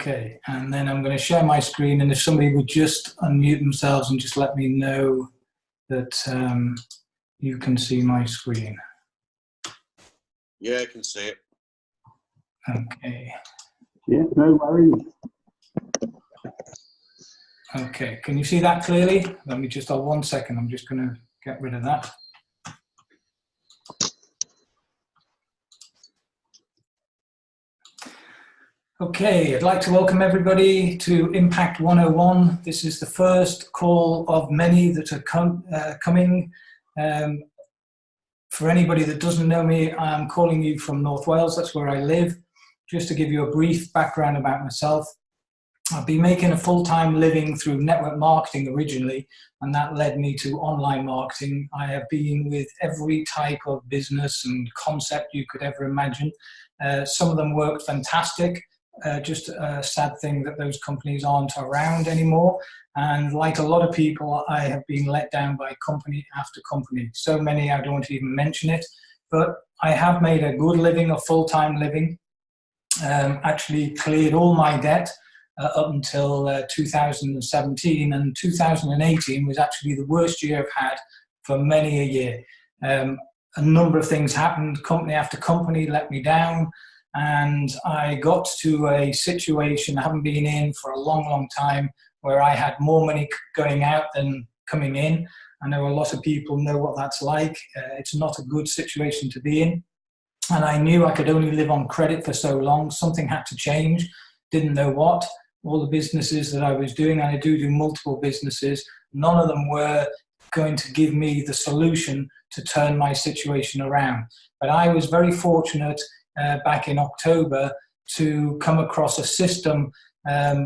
Okay, and then I'm going to share my screen, and if somebody would just unmute themselves and just let me know that you can see my screen. Yeah, I can see it. Okay. Yeah, no worries. Okay, can you see that clearly? Let me just, 1 second, I'm just going to get rid of that. Okay, I'd like to welcome everybody to Impact 101. This is the first call of many that are coming. For anybody that doesn't know me, I'm calling you from North Wales, that's where I live. Just to give you a brief background about myself, I've been making a full-time living through network marketing originally, and that led me to online marketing. I have been with every type of business and concept you could ever imagine. Some of them worked fantastic. Just a sad thing that those companies aren't around anymore. And like a lot of people, I have been let down by company after company. So many I don't want to even mention it. But I have made a good living, a full-time living. Actually cleared all my debt up until 2017. And 2018 was actually the worst year I've had for many a year. A number of things happened. Company after company let me down. And I got to a situation I haven't been in for a long, long time where I had more money going out than coming in. I know a lot of people know what that's like. It's not a good situation to be in. And I knew I could only live on credit for so long. Something had to change. Didn't know what. All the businesses that I was doing, and I do multiple businesses, none of them were going to give me the solution to turn my situation around. But I was very fortunate back in October to come across a system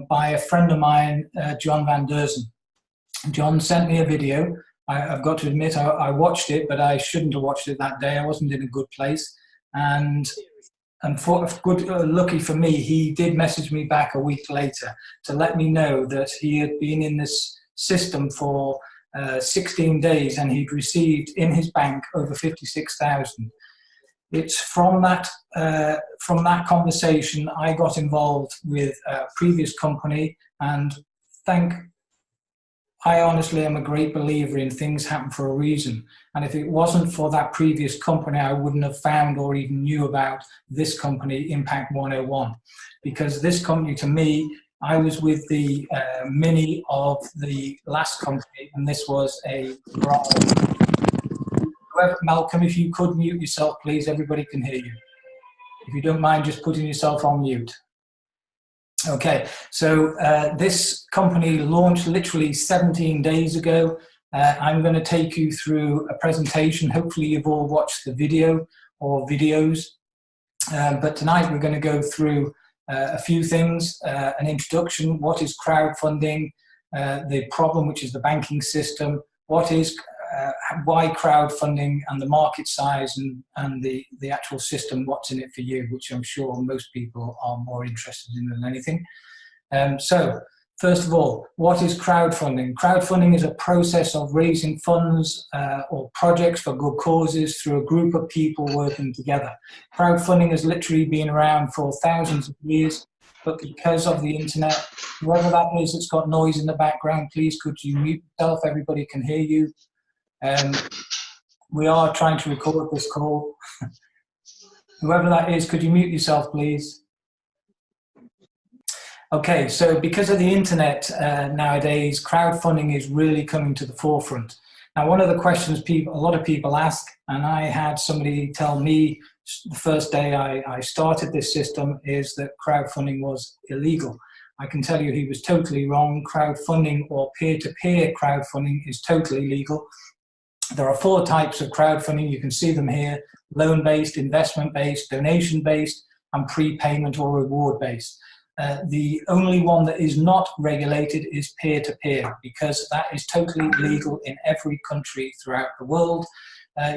by a friend of mine, John Van Derzen. John sent me a video. I've got to admit I watched it, but I shouldn't have watched it that day. I wasn't in a good place. And lucky for me, he did message me back a week later to let me know that he had been in this system for 16 days and he'd received in his bank over 56,000. It's from that conversation I got involved with a previous company, and I honestly am a great believer in things happen for a reason. And if it wasn't for that previous company, I wouldn't have found or even knew about this company, Impact 101. Because this company, to me, I was with the mini of the last company, and this was a Malcolm, if you could mute yourself, please. Everybody can hear you. If you don't mind just putting yourself on mute. Okay, so this company launched literally 17 days ago. I'm going to take you through a presentation. Hopefully you've all watched the video or videos. But tonight we're going to go through a few things. An introduction, what is crowdfunding, the problem, which is the banking system, why crowdfunding, and the market size and the actual system, what's in it for you, which I'm sure most people are more interested in than anything. So first of all, what is crowdfunding? Crowdfunding is a process of raising funds or projects for good causes through a group of people working together. Crowdfunding has literally been around for thousands of years, but because of the internet, whoever that is that's got noise in the background, please could you mute yourself? Everybody can hear you. We are trying to record this call. Whoever that is, could you mute yourself, please? Okay, so because of the internet nowadays, crowdfunding is really coming to the forefront. Now, one of the questions a lot of people ask, and I had somebody tell me the first day I started this system, is that crowdfunding was illegal. I can tell you he was totally wrong. Crowdfunding or peer-to-peer crowdfunding is totally legal. There are 4 types of crowdfunding. You can see them here: loan-based, investment-based, donation-based, and prepayment or reward-based. The only one that is not regulated is peer-to-peer, because that is totally legal in every country throughout the world.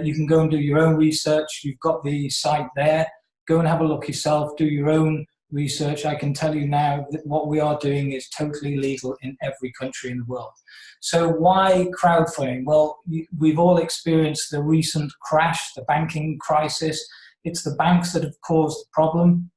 You can go and do your own research. You've got the site there. Go and have a look yourself. Do your own research. I can tell you now that what we are doing is totally legal in every country in the world. So why crowdfunding? Well, we've all experienced the recent crash, the banking crisis. It's the banks that have caused the problem.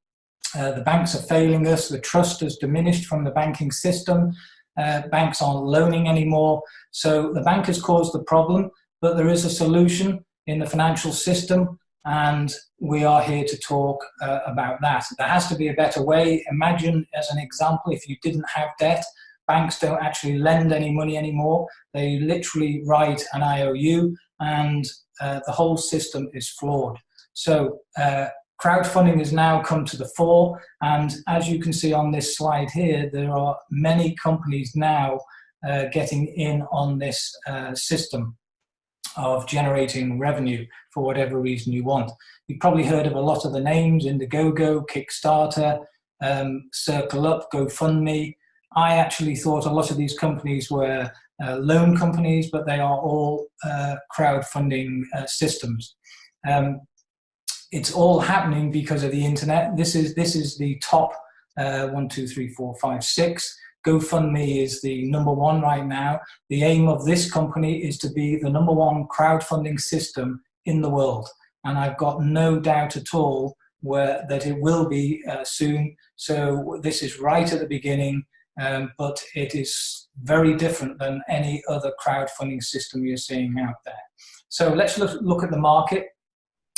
The banks are failing us. The trust has diminished from the banking system. Banks aren't loaning anymore. So the bank has caused the problem, but there is a solution in the financial system, and we are here to talk about that. There has to be a better way. Imagine, as an example, if you didn't have debt, banks don't actually lend any money anymore. They literally write an IOU, and the whole system is flawed. So crowdfunding has now come to the fore, and as you can see on this slide here, there are many companies now getting in on this system of generating revenue for whatever reason you want. You've probably heard of a lot of the names: Indiegogo, Kickstarter, Circle Up, GoFundMe. I actually thought a lot of these companies were loan companies, but they are all crowdfunding systems. It's all happening because of the internet. This is the top 1, 2, 3, 4, 5, 6. GoFundMe is the #1 right now. The aim of this company is to be the #1 crowdfunding system in the world, and I've got no doubt at all that it will be soon. So this is right at the beginning, but it is very different than any other crowdfunding system you're seeing out there. So let's look at the market.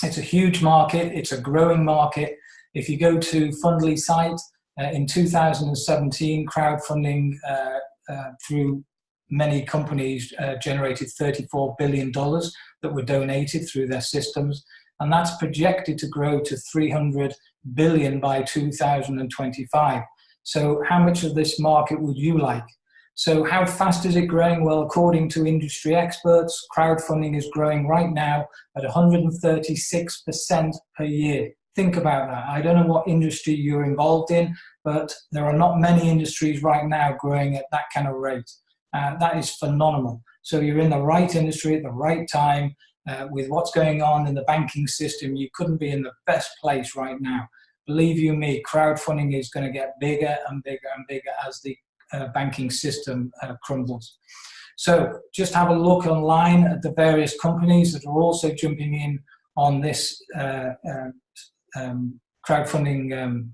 It's a huge market. It's a growing market. If you go to Fundly site, in 2017, crowdfunding through many companies generated $34 billion that were donated through their systems, and that's projected to grow to $300 billion by 2025. So how much of this market would you like? So how fast is it growing? Well, according to industry experts, crowdfunding is growing right now at 136% per year. Think about that. I don't know what industry you're involved in, but there are not many industries right now growing at that kind of rate. That is phenomenal. So you're in the right industry at the right time. With what's going on in the banking system, you couldn't be in the best place right now. Believe you me, crowdfunding is going to get bigger and bigger and bigger as the banking system crumbles. So just have a look online at the various companies that are also jumping in on this crowdfunding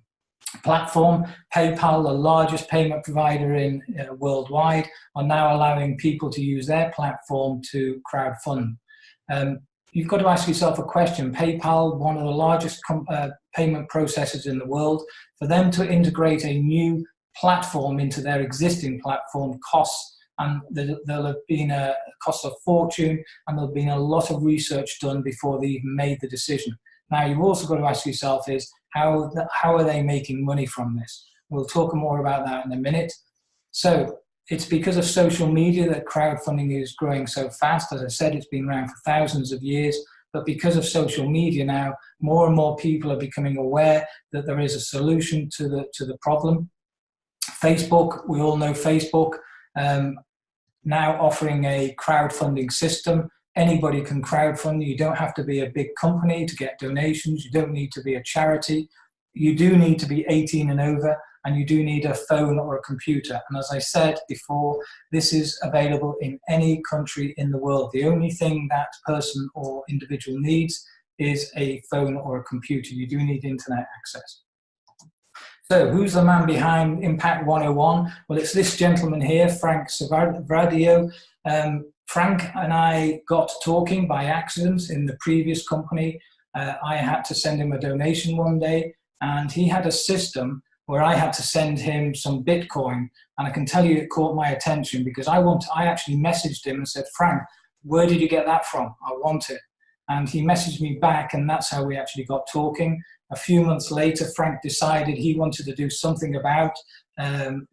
platform. PayPal, the largest payment provider in worldwide, are now allowing people to use their platform to crowdfund. You've got to ask yourself a question. PayPal, one of the largest payment processors in the world, for them to integrate a new platform into their existing platform costs, and there'll have been a cost of fortune, and there'll have been a lot of research done before they even made the decision. Now, you've also got to ask yourself is, how are they making money from this? We'll talk more about that in a minute. So it's because of social media that crowdfunding is growing so fast. As I said, it's been around for thousands of years, but because of social media now, more and more people are becoming aware that there is a solution to the problem. Facebook, we all know Facebook, now offering a crowdfunding system. Anybody can crowdfund. You don't have to be a big company to get donations. You don't need to be a charity. You do need to be 18 and over, and you do need a phone or a computer. And as I said before, this is available in any country in the world. The only thing that person or individual needs is a phone or a computer. You do need internet access. So who's the man behind Impact 101? Well, it's this gentleman here, Frank Savario. Frank and I got talking by accident in the previous company. I had to send him a donation one day, and he had a system where I had to send him some Bitcoin. And I can tell you it caught my attention because I actually messaged him and said, Frank, where did you get that from? I want it. And he messaged me back, and that's how we actually got talking. A few months later, Frank decided he wanted to do something about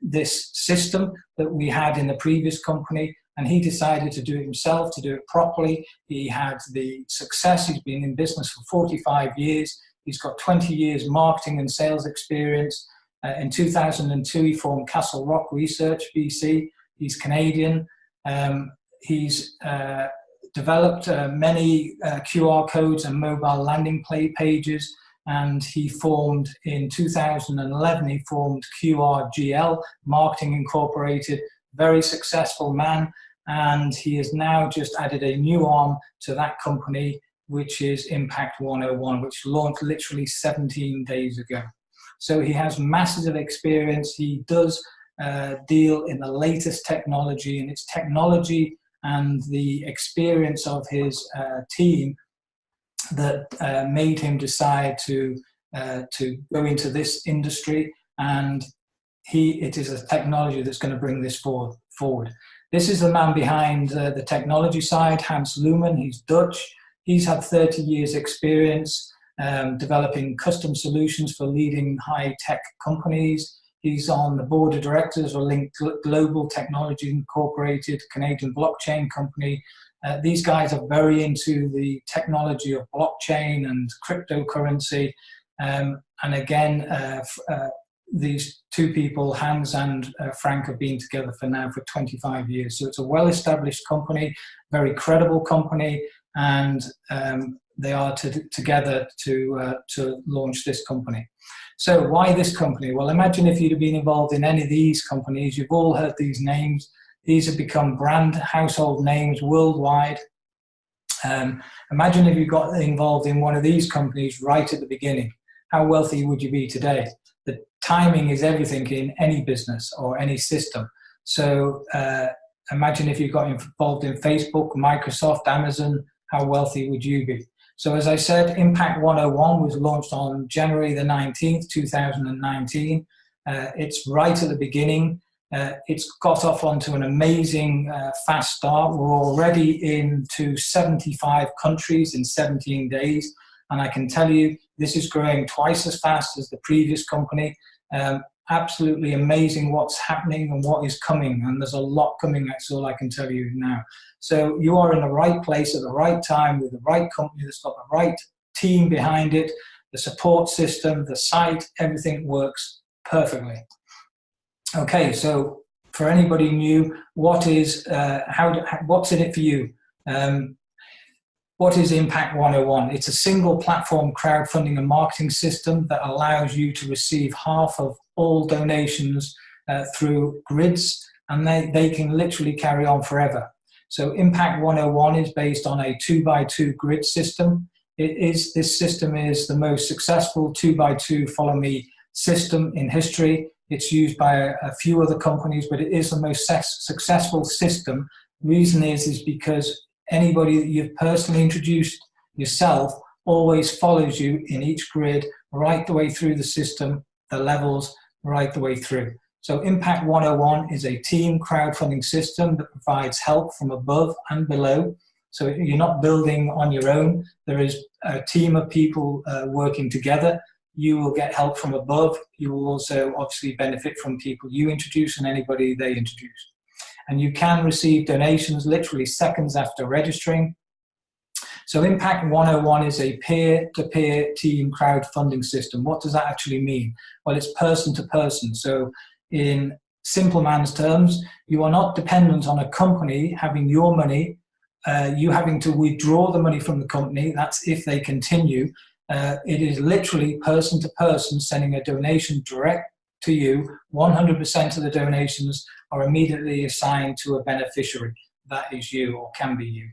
this system that we had in the previous company, and he decided to do it himself, to do it properly. He had the success. He's been in business for 45 years. He's got 20 years marketing and sales experience. In 2002, he formed Castle Rock Research, BC. He's Canadian. He's developed many QR codes and mobile landing pages, and he formed, in 2011, he formed QRGL, Marketing Incorporated, very successful man, and he has now just added a new arm to that company, which is Impact 101, which launched literally 17 days ago. So he has masses of experience. He does deal in the latest technology, and it's technology and the experience of his team that made him decide to go into this industry. And it is a technology that's going to bring this forward. This is the man behind the technology side, Hans Luhmann. He's Dutch. He's had 30 years experience developing custom solutions for leading high-tech companies. He's on the board of directors of Link Global Technology Incorporated, Canadian blockchain company. These guys are very into the technology of blockchain and cryptocurrency. And again, these two people, Hans and Frank, have been together for 25 years. So it's a well-established company, very credible company, and they are together to launch this company. So why this company? Well, imagine if you'd have been involved in any of these companies. You've all heard these names. These have become brand household names worldwide. Imagine if you got involved in one of these companies right at the beginning. How wealthy would you be today? The timing is everything in any business or any system. So imagine if you got involved in Facebook, Microsoft, Amazon, how wealthy would you be? So as I said, Impact 101 was launched on January the 19th, 2019. It's right at the beginning. It's got off onto an amazing fast start. We're already into 75 countries in 17 days. And I can tell you, this is growing twice as fast as the previous company. Absolutely amazing what's happening and what is coming. And there's a lot coming, that's all I can tell you now. So you are in the right place at the right time with the right company that's got the right team behind it, the support system, the site, everything works perfectly. Okay, so for anybody new, what's in it for you? What is Impact 101? It's a single platform crowdfunding and marketing system that allows you to receive half of all donations through grids, and they can literally carry on forever. So Impact 101 is based on a 2x2 grid system. This system is the most successful 2x2 follow me system in history. It's used by a few other companies, but it is the most successful system. The reason is because anybody that you've personally introduced yourself always follows you in each grid right the way through the system, the levels right the way through. So Impact 101 is a team crowdfunding system that provides help from above and below. So you're not building on your own. There is a team of people working together. You will get help from above. You will also obviously benefit from people you introduce and anybody they introduce. And you can receive donations literally seconds after registering. So Impact 101 is a peer-to-peer team crowdfunding system. What does that actually mean? Well, it's person to person. So in simple man's terms, you are not dependent on a company having your money, you having to withdraw the money from the company. That's if they continue. It is literally person to person sending a donation direct to you. 100% of the donations are immediately assigned to a beneficiary. That is you, or can be you.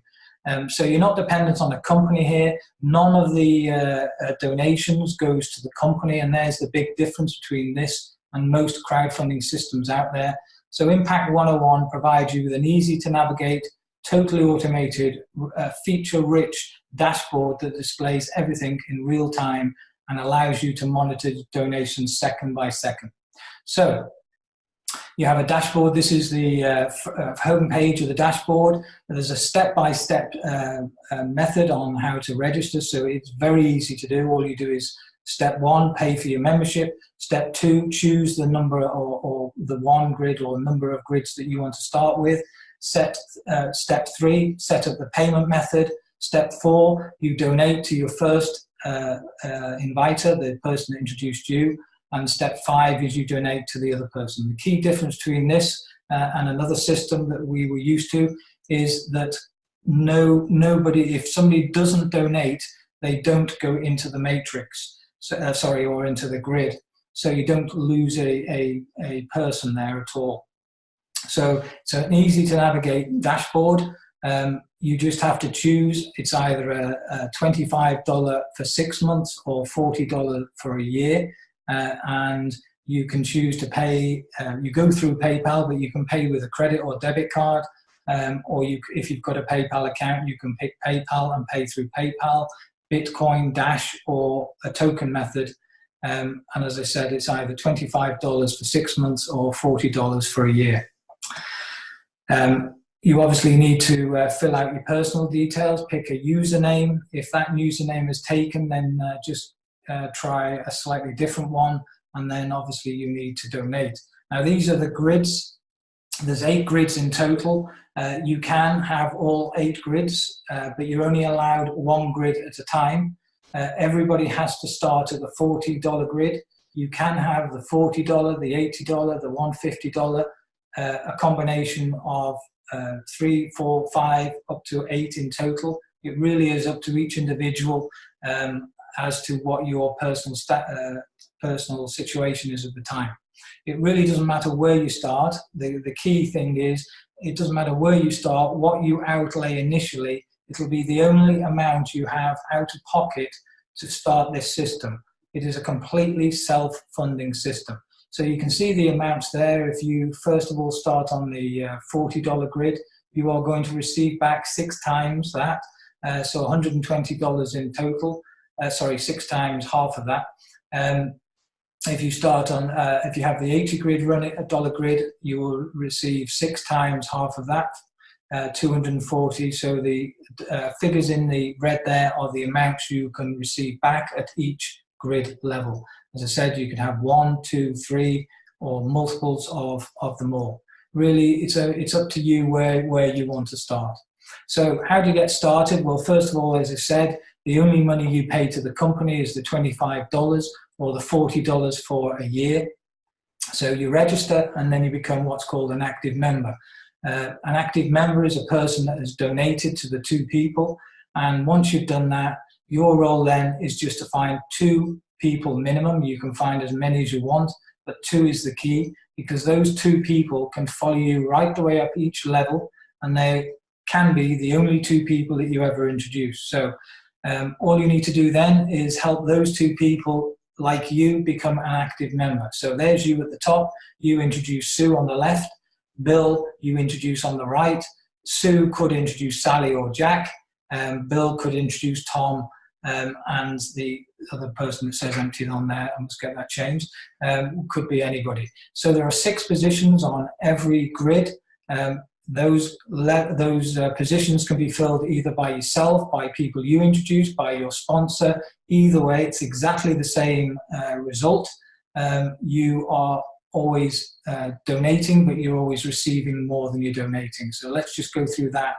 So you're not dependent on a company here. None of the donations goes to the company, and there's the big difference between this and most crowdfunding systems out there. So Impact 101 provides you with an easy to navigate, totally automated, feature-rich dashboard that displays everything in real time and allows you to monitor donations second by second. So you have a dashboard. This is the home page of the dashboard. There's a step-by-step method on how to register, so it's very easy to do. All you do is step 1, pay for your membership. Step 2, choose the number or the one grid or number of grids that you want to start with. Step 3, set up the payment method. Step 4, you donate to your first inviter, the person that introduced you. And step 5 is you donate to the other person. The key difference between this and another system that we were used to is that nobody, if somebody doesn't donate, they don't go into the matrix, or into the grid. So you don't lose a person there at all. So it's an easy to navigate dashboard. You just have to choose. It's either a $25 for 6 months or $40 for a year. and you can choose to pay. You go through PayPal, but you can pay with a credit or debit card, or if you've got a PayPal account, you can pick PayPal and pay through PayPal, Bitcoin, Dash, or a token method. And as I said, it's either $25 for 6 months or $40 for a year. You obviously need to fill out your personal details, pick a username. If that username is taken, then just try a slightly different one, and then obviously you need to donate. Now these are the grids. There's 8 grids in total. You can have all 8 grids, but you're only allowed 1 grid at a time. Everybody has to start at the $40 grid. You can have the $40, the $80, the $150, a combination of 3, 4, 5, up to 8 in total. It really is up to each individual as to what your personal situation is at the time. It really doesn't matter where you start. The key thing is, it doesn't matter where you start, what you outlay initially, it'll be the only amount you have out of pocket to start this system. It is a completely self-funding system. So you can see the amounts there. If you first of all start on the $40 grid, you are going to receive back 6 times that, so $120 in total. 6 times half of that. If you start on, if you have the 80 grid running, a dollar grid, you will receive 6 times half of that, 240. So the figures in the red there are the amounts you can receive back at each grid level. As I said, you can have 1, 2, 3, or multiples of them all. Really, it's up to you where you want to start. So how do you get started? Well, first of all, as I said, the only money you pay to the company is the $25 or the $40 for a year. So you register and then you become what's called an active member. An active member is a person that has donated to the 2 people. And once you've done that, your role then is just to find 2 people minimum. You can find as many as you want, but 2 is the key, because those 2 people can follow you right the way up each level, and they can be the only 2 people that you ever introduce. So all you need to do then is help those 2 people like you become an active member. So there's you at the top. You introduce Sue on the left. Bill, you introduce on the right. Sue could introduce Sally or Jack. Bill could introduce Tom, and the other person that says empty on there, I must get that changed, could be anybody. So there are 6 positions on every grid. Those positions can be filled either by yourself, by people you introduce, by your sponsor. Either way, it's exactly the same result. You are always donating, but you're always receiving more than you're donating. So let's just go through that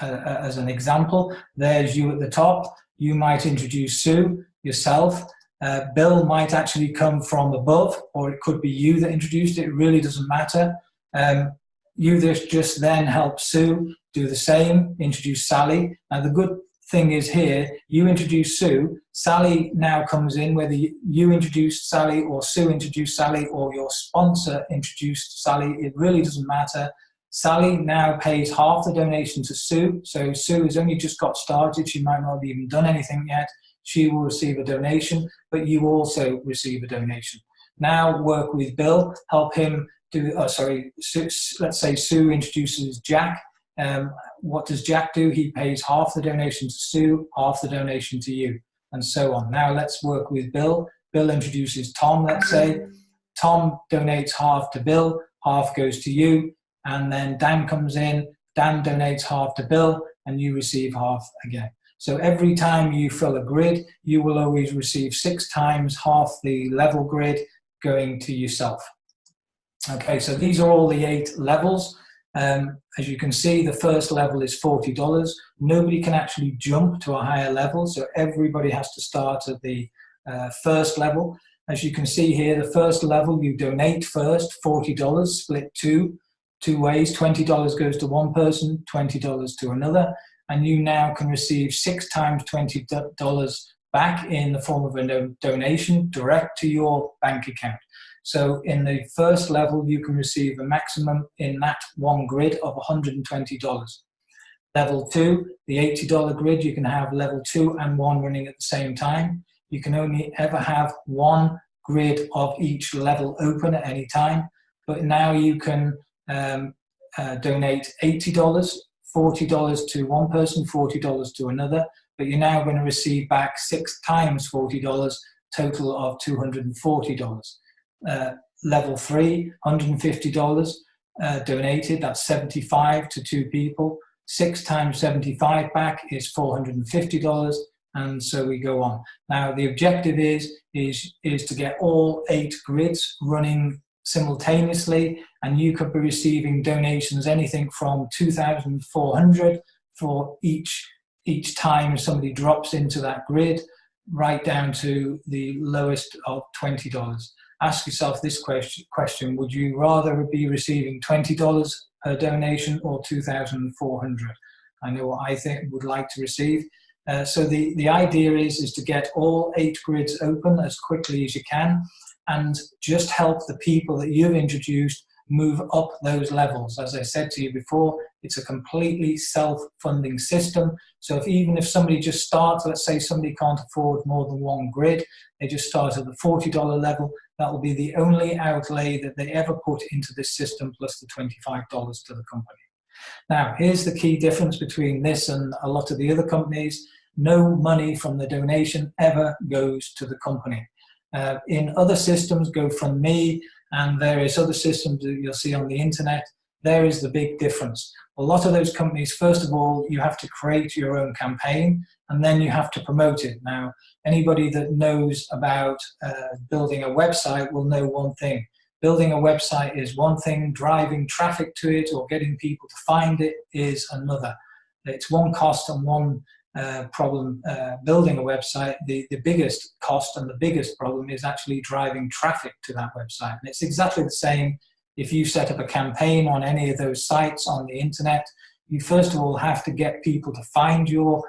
as an example. There's you at the top. You might introduce Sue yourself. Bill might actually come from above, or it could be you that introduced it. It really doesn't matter. You just then help Sue do the same, introduce Sally. Now the good thing is here, you introduce Sue, Sally now comes in, whether you introduce Sally or Sue introduced Sally or your sponsor introduced Sally, it really doesn't matter. Sally now pays half the donation to Sue, so Sue has only just got started, she might not have even done anything yet, she will receive a donation, but you also receive a donation. Now work with Bill, help him do, let's say Sue introduces Jack. What does Jack do? He pays half the donation to Sue, half the donation to you, and so on. Now let's work with Bill. Bill introduces Tom, let's say. Tom donates half to Bill, half goes to you, and then Dan comes in. Dan donates half to Bill, and you receive half again. So every time you fill a grid, you will always receive 6 times half the level grid going to yourself. Okay, so these are all the 8 levels. As you can see, the first level is $40. Nobody can actually jump to a higher level, so everybody has to start at the first level. As you can see here, the first level, you donate first, $40, split two ways. $20 goes to one person, $20 to another, and you now can receive 6 times $20 back in the form of a donation direct to your bank account. So in the first level, you can receive a maximum in that one grid of $120. Level 2, the $80 grid, you can have level 2 and 1 running at the same time. you can only ever have one grid of each level open at any time. But now you can donate $80, $40 to one person, $40 to another, but you're now going to receive back 6 times $40, total of $240. Level 3, $150 donated, that's 75 to 2 people. 6 times 75 back is $450, and so we go on. Now the objective is to get all 8 grids running simultaneously, and you could be receiving donations anything from $2,400 for each time somebody drops into that grid, right down to the lowest of $20. Ask yourself this question: would you rather be receiving $20 per donation or $2,400? I know what I would like to receive. So the idea is to get all 8 grids open as quickly as you can, and just help the people that you've introduced move up those levels. As I said to you before, it's a completely self-funding system. So even if somebody just starts, let's say somebody can't afford more than 1 grid, they just start at the $40 level, that will be the only outlay that they ever put into this system, plus the $25 to the company. Now, here's the key difference between this and a lot of the other companies. No money from the donation ever goes to the company. In other systems, GoFundMe and various other systems that you'll see on the internet, there is the big difference. A lot of those companies, first of all, you have to create your own campaign, and then you have to promote it. Now, anybody that knows about building a website will know one thing. Building a website is one thing, driving traffic to it or getting people to find it is another. It's one cost and one problem building a website. The biggest cost and the biggest problem is actually driving traffic to that website. And it's exactly the same if you set up a campaign on any of those sites on the internet. You first of all have to get people to find your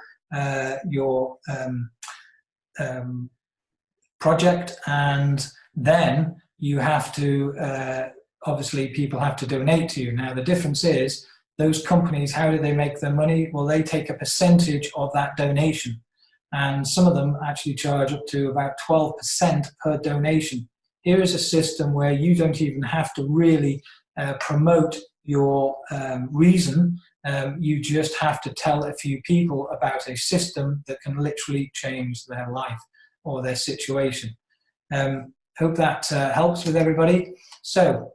project, and then you have to obviously people have to donate to you. Now the difference is, those companies, how do they make their money? Well, they take a percentage of that donation, and some of them actually charge up to about 12% per donation. Here is a system where you don't even have to really promote your reason. You just have to tell a few people about a system that can literally change their life or their situation. Hope that helps with everybody. So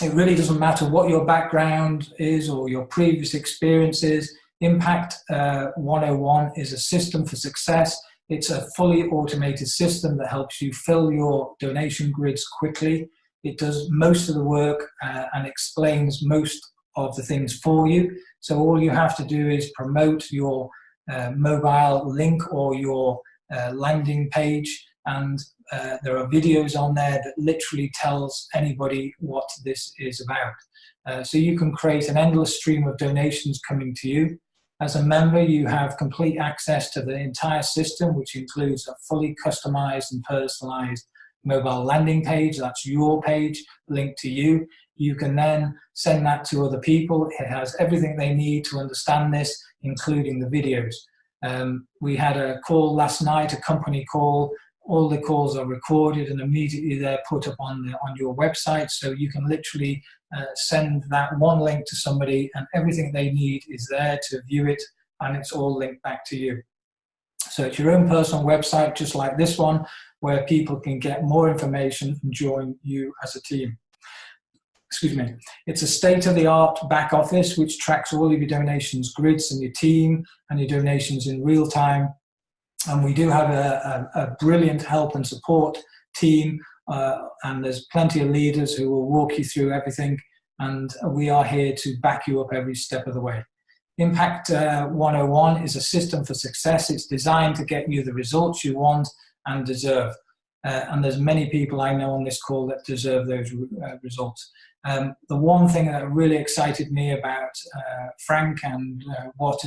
it really doesn't matter what your background is or your previous experiences. Impact 101 is a system for success. It's a fully automated system that helps you fill your donation grids quickly. It does most of the work and explains most of the things for you. So all you have to do is promote your mobile link or your landing page, and there are videos on there that literally tells anybody what this is about. So you can create an endless stream of donations coming to you. As a member, you have complete access to the entire system, which includes a fully customized and personalized mobile landing page. That's your page linked to you. You can then send that to other people. It has everything they need to understand this, including the videos. We had a call last night, a company call. All the calls are recorded and immediately they're put up on your website, so you can literally send that one link to somebody and everything they need is there to view it, and it's all linked back to you. So it's your own personal website, just like this one, where people can get more information and join you as a team. Excuse me. It's a state-of-the-art back office which tracks all of your donations grids and your team and your donations in real time. And we do have a brilliant help and support team, and there's plenty of leaders who will walk you through everything, and we are here to back you up every step of the way. Impact 101 is a system for success. It's designed to get you the results you want and deserve. And there's many people I know on this call that deserve those results. The one thing that really excited me about Frank and what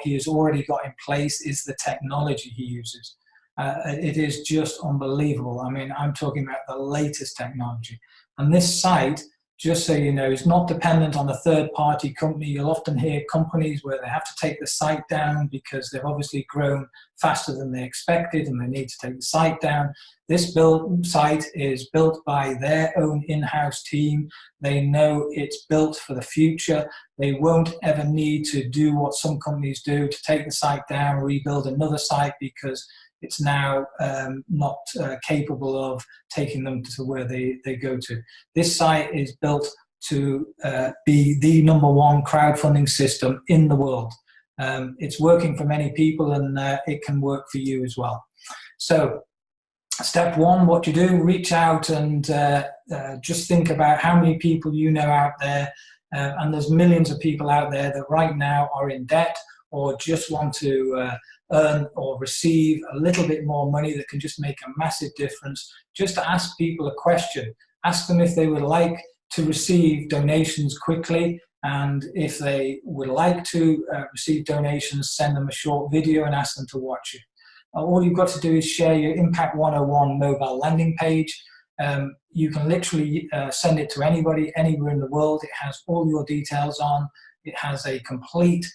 he has already got in place is the technology he uses. It is just unbelievable. I mean, I'm talking about the latest technology. And this site just so you know, is not dependent on a third-party company. You'll often hear companies where they have to take the site down because they've obviously grown faster than they expected and they need to take the site down. This site is built by their own in-house team. They know it's built for the future. They won't ever need to do what some companies do, to take the site down, rebuild another site because it's now not capable of taking them to where they go to. This site is built to be the #1 crowdfunding system in the world. It's working for many people, and it can work for you as well. So step one, what you do, reach out and just think about how many people you know out there. And there's millions of people out there that right now are in debt or just want to earn or receive a little bit more money that can just make a massive difference. Just to ask people a question. Ask them if they would like to receive donations quickly, and if they would like to receive donations, send them a short video and ask them to watch it. All you've got to do is share your Impact 101 mobile landing page. You can literally send it to anybody, anywhere in the world. It has all your details on. It has a complete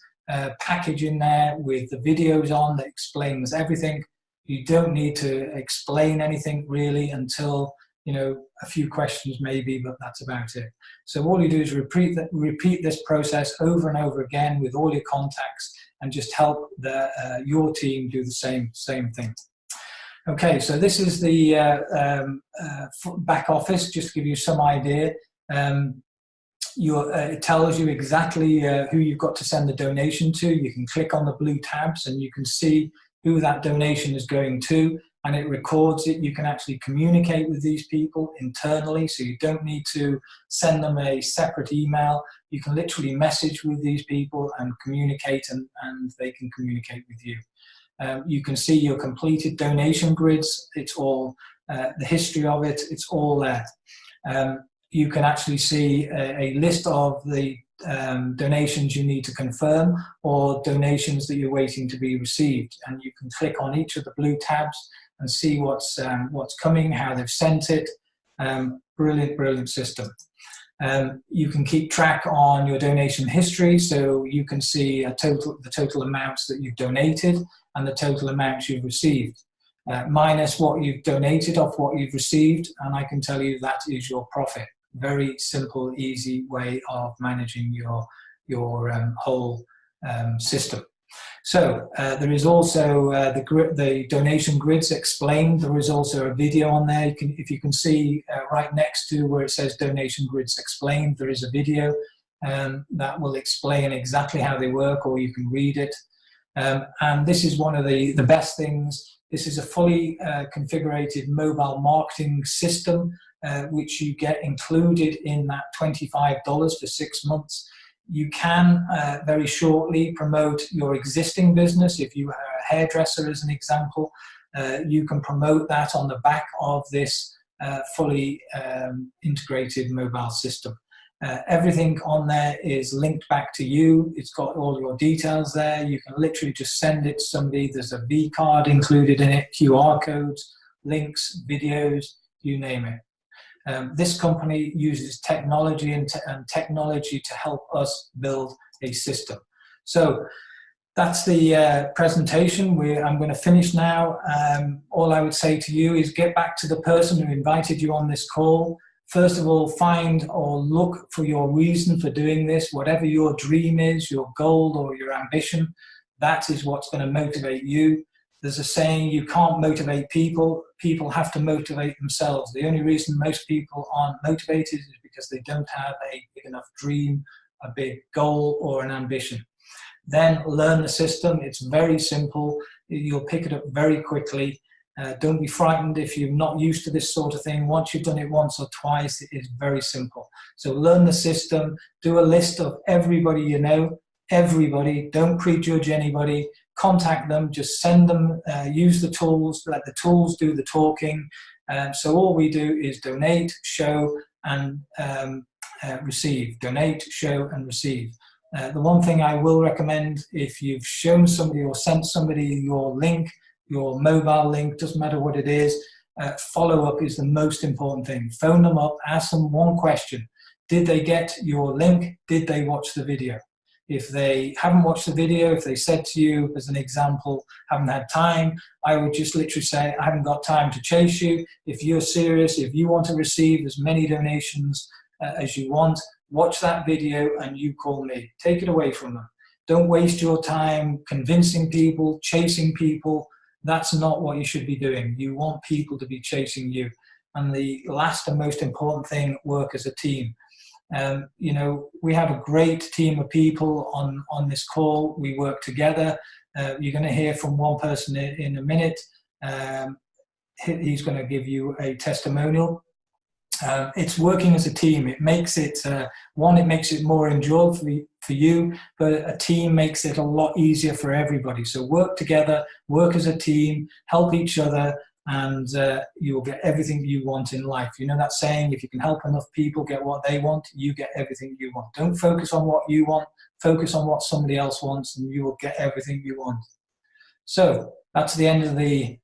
package in there with the videos on that explains everything. You don't need to explain anything really until, you know, a few questions maybe, but that's about it. So all you do is repeat this process over and over again with all your contacts, and just help your team do the same thing. Okay, so this is the back office, just to give you some idea. It tells you exactly who you've got to send the donation to. You can click on the blue tabs and you can see who that donation is going to, and it records it. You can actually communicate with these people internally, so you don't need to send them a separate email. You can literally message with these people and communicate, and they can communicate with you. You can see your completed donation grids. It's all the history of it. It's all there. You can actually see a list of the donations you need to confirm, or donations that you're waiting to be received. And you can click on each of the blue tabs and see what's coming, how they've sent it. Brilliant system. You can keep track on your donation history, so you can see the total amounts that you've donated and the total amounts you've received, minus what you've donated off what you've received, and I can tell you that is your profit. Very simple, easy way of managing your whole system. So there is also the donation grids explained. There is also a video on there. If you can see right next to where it says donation grids explained, there is a video that will explain exactly how they work, or you can read it. And this is one of the best things. This is a fully configured mobile marketing system, which you get included in that $25 for 6 months. You can very shortly promote your existing business. If you are a hairdresser, as an example, you can promote that on the back of this fully integrated mobile system. Everything on there is linked back to you. It's got all your details there. You can literally just send it to somebody. There's a V card included in it, QR codes, links, videos, you name it. This company uses technology and technology to help us build a system. So that's the presentation. I'm going to finish now. All I would say to you is get back to the person who invited you on this call. First of all, find or look for your reason for doing this. Whatever your dream is, your goal or your ambition, that is what's going to motivate you. There's a saying, you can't motivate people. People have to motivate themselves. The only reason most people aren't motivated is because they don't have a big enough dream, a big goal or an ambition. Then learn the system. It's very simple. You'll pick it up very quickly. Don't be frightened if you're not used to this sort of thing. Once you've done it once or twice, it is very simple. So learn the system. Do a list of everybody you know. Everybody. Don't prejudge anybody. Contact them. Just send them. Use the tools. Let the tools do the talking. So all we do is donate, show, and receive. Donate, show, and receive. The one thing I will recommend, if you've shown somebody or sent somebody your link, your mobile link, doesn't matter what it is, follow-up is the most important thing. Phone them up, ask them one question. Did they get your link? Did they watch the video? If they haven't watched the video, if they said to you, as an example, haven't had time, I would just literally say, I haven't got time to chase you. If you're serious, if you want to receive as many donations as you want, watch that video and you call me. Take it away from them. Don't waste your time convincing people, chasing people. That's not what you should be doing. You want people to be chasing you. And the last and most important thing, work as a team. You know, we have a great team of people on this call. We work together. You're going to hear from one person in a minute. He's going to give you a testimonial. It's working as a team. It makes it, it makes it more enjoyable for you, but a team makes it a lot easier for everybody. So work together, work as a team, help each other, and you will get everything you want in life. You know that saying, if you can help enough people get what they want, you get everything you want. Don't focus on what you want, focus on what somebody else wants, and you will get everything you want. So that's the end of the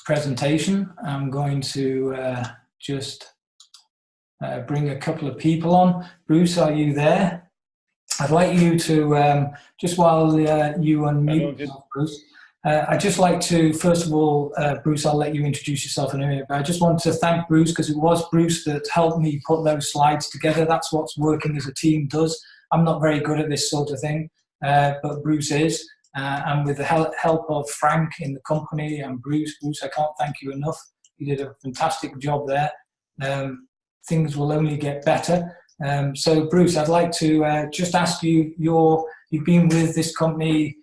presentation. I'm going to just bring a couple of people on. Bruce, are you there? I'd like you to, just while you unmute, Bruce, I'd just like to, first of all, Bruce, I'll let you introduce yourself in a minute, but I just want to thank Bruce, because it was Bruce that helped me put those slides together. That's what working as a team does. I'm not very good at this sort of thing, but Bruce is. And with the help of Frank in the company and Bruce, I can't thank you enough. You did a fantastic job there. Things will only get better. So Bruce, I'd like to just ask you, you've been with this company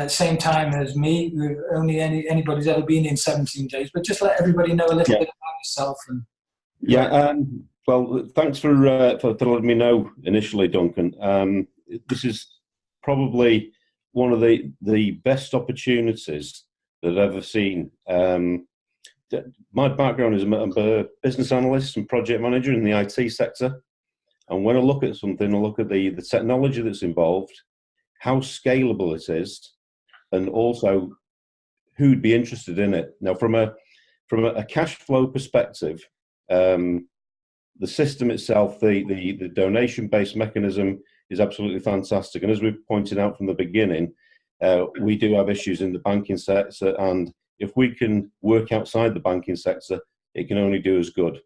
same time as me. Only anybody's ever been in 17 days, but just let everybody know a little bit about yourself. And well, thanks for letting me know initially, Duncan. This is probably one of the best opportunities that I've ever seen. My background is I'm a business analyst and project manager in the IT sector. And when I look at something, I look at the technology that's involved, how scalable it is, and also who'd be interested in it. Now, from a cash flow perspective, the system itself, the donation-based mechanism is absolutely fantastic. And as we've pointed out from the beginning, we do have issues in the banking sector, and if we can work outside the banking sector, it can only do us good.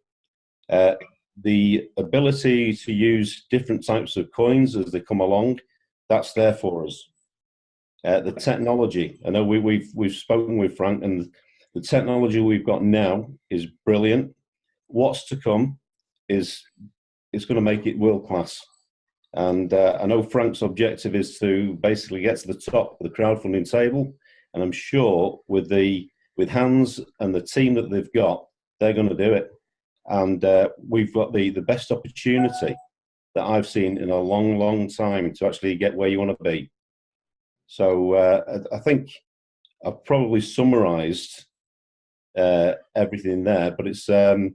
The ability to use different types of coins as they come along, that's there for us. The technology, I know we've spoken with Frank, and the technology we've got now is brilliant. What's to come it's going to make it world class. And I know Frank's objective is to basically get to the top of the crowdfunding table, and I'm sure with Hans and the team that they've got, they're going to do it. And we've got the best opportunity that I've seen in a long, long time to actually get where you want to be. So I think I've probably summarised everything there, but it's a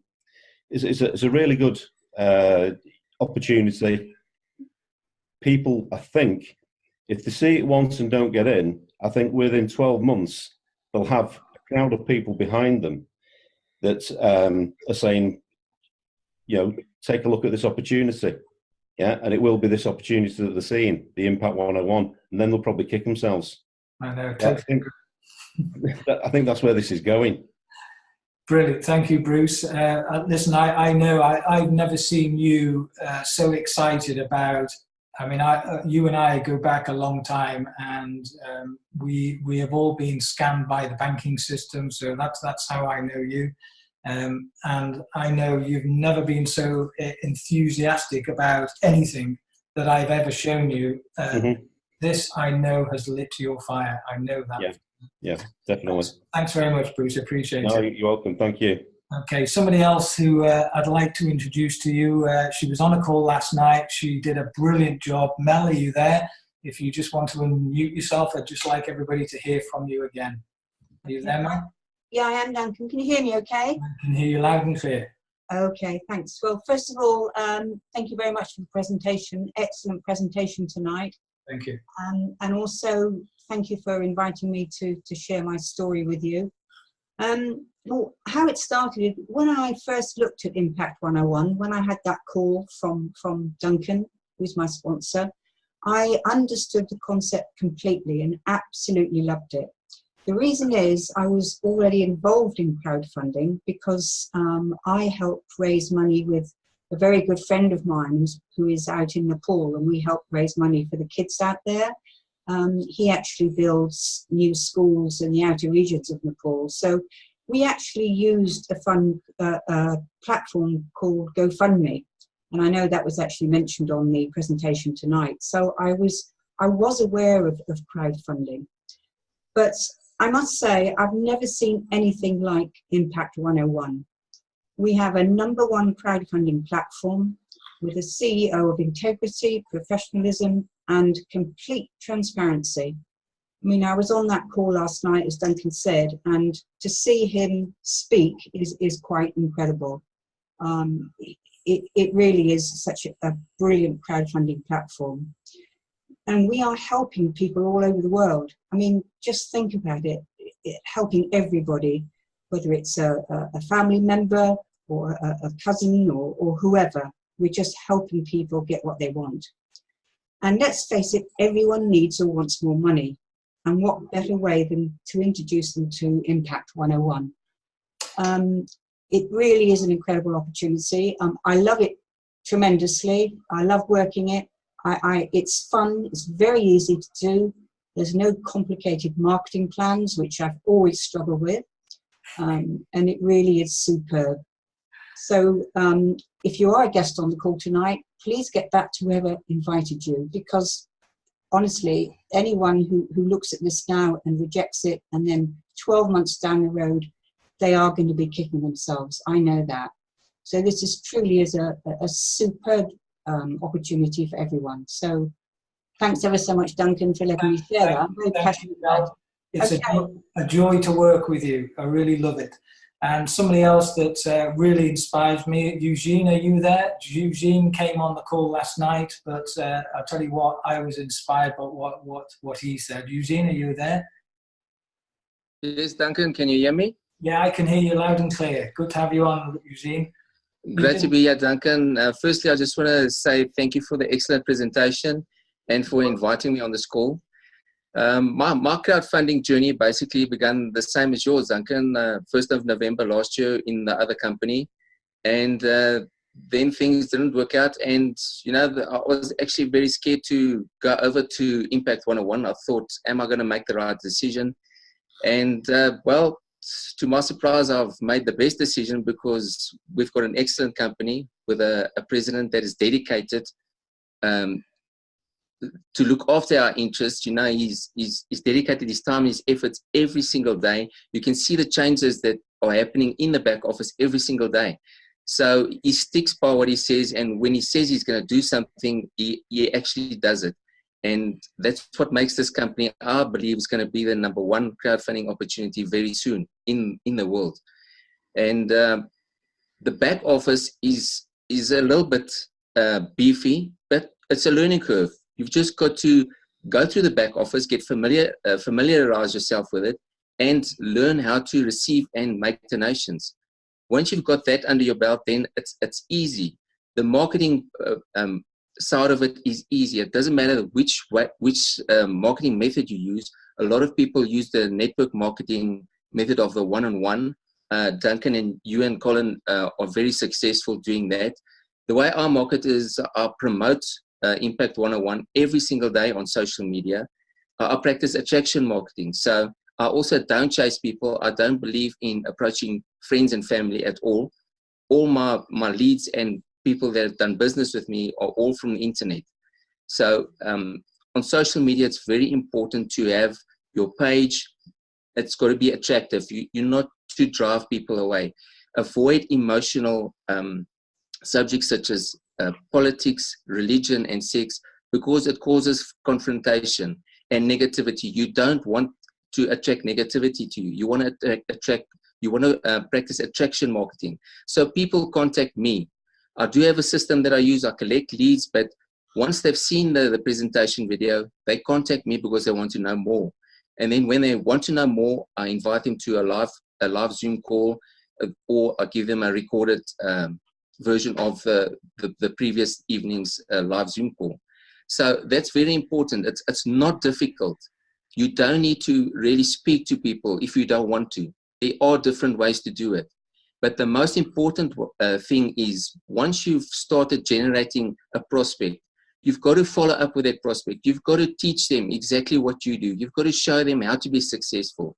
really good opportunity. People, I think, if they see it once and don't get in, I think within 12 months, they'll have a crowd of people behind them that are saying, you know, take a look at this opportunity. Yeah, and it will be this opportunity that they're seeing, the Impact 101, and then they'll probably kick themselves. I know. I think that's where this is going. Brilliant. Thank you, Bruce. Listen, I know I've never seen you so excited about, I mean, you and I go back a long time, and we have all been scammed by the banking system, so that's how I know you. And I know you've never been so enthusiastic about anything that I've ever shown you. This, I know, has lit your fire. I know that. Yeah, definitely. Thanks very much, Bruce. I appreciate it. You're welcome. Thank you. Okay, somebody else who I'd like to introduce to you. She was on a call last night. She did a brilliant job. Mel, are you there? If you just want to unmute yourself, I'd just like everybody to hear from you again. Are you there, Mel? Yeah, I am, Duncan. Can you hear me okay? I can hear you loud and clear. Okay, thanks. Well, first of all, thank you very much for the presentation. Excellent presentation tonight. Thank you. And also, thank you for inviting me to share my story with you. Well, how it started, when I first looked at Impact 101, when I had that call from Duncan, who's my sponsor, I understood the concept completely and absolutely loved it. The reason is I was already involved in crowdfunding because I helped raise money with a very good friend of mine who is out in Nepal, and we help raise money for the kids out there. He actually builds new schools in the outer regions of Nepal. So we actually used a fund platform called GoFundMe. And I know that was actually mentioned on the presentation tonight. So I was aware of crowdfunding. But I must say, I've never seen anything like Impact 101. We have a #1 crowdfunding platform with a CEO of integrity, professionalism, and complete transparency. I mean, I was on that call last night, as Duncan said, and to see him speak is quite incredible. It really is such a brilliant crowdfunding platform. And we are helping people all over the world. I mean, just think about it, helping everybody, whether it's a family member or a cousin or whoever. We're just helping people get what they want. And let's face it, everyone needs or wants more money. And what better way than to introduce them to Impact 101? It really is an incredible opportunity. I love it tremendously. I love working it. It's fun. It's very easy to do. There's no complicated marketing plans, which I've always struggled with. And it really is superb. So if you are a guest on the call tonight, please get back to whoever invited you, because honestly, anyone who looks at this now and rejects it, and then 12 months down the road, they are going to be kicking themselves. I know that. So this is truly is a superb opportunity for everyone. So thanks ever so much, Duncan, for letting me share that. I'm very passionate about it. It's a joy to work with you. I really love it. And somebody else that really inspires me, Eugene, are you there? Eugene came on the call last night, but I'll tell you what, I was inspired by what he said. Eugene, are you there? Yes, Duncan, can you hear me? Yeah, I can hear you loud and clear. Good to have you on, Eugene. Great to be here, Duncan. Firstly, I just want to say thank you for the excellent presentation and for inviting me on this call. My crowdfunding journey basically began the same as yours, Duncan, 1st of November last year in the other company. And then things didn't work out. And, you know, I was actually very scared to go over to Impact 101. I thought, am I going to make the right decision? And, well, to my surprise, I've made the best decision because we've got an excellent company with a president that is dedicated to look after our interests. You know, he's dedicated his time, his efforts every single day. You can see the changes that are happening in the back office every single day. So he sticks by what he says, and when he says he's going to do something, he actually does it. And that's what makes this company, I believe, is going to be the #1 crowdfunding opportunity very soon in the world. And the back office is a little bit beefy, but it's a learning curve. You've just got to go through the back office, get familiarize yourself with it, and learn how to receive and make donations. Once you've got that under your belt, then it's easy. The marketing side of it is easy. It doesn't matter which marketing method you use. A lot of people use the network marketing method of the one-on-one. Duncan and you and Colin are very successful doing that. The way I market is I promote Impact 101 every single day on social media. I practice attraction marketing. So I also don't chase people. I don't believe in approaching friends and family at all. All my leads and people that have done business with me are all from the internet. So on social media, it's very important to have your page. It's got to be attractive. You're not to drive people away. Avoid emotional subjects such as politics, religion, and sex, because it causes confrontation and negativity. You don't want to attract negativity to you. You want to practice attraction marketing. So people contact me. I do have a system that I use. I collect leads, but once they've seen the presentation video, they contact me because they want to know more. And then when they want to know more, I invite them to a live a live Zoom call, or I give them a recorded version of the previous evening's live Zoom call. So that's very important. It's not difficult. You don't need to really speak to people if you don't want to. There are different ways to do it. But the most important thing is, once you've started generating a prospect, you've got to follow up with that prospect. You've got to teach them exactly what you do. You've got to show them how to be successful.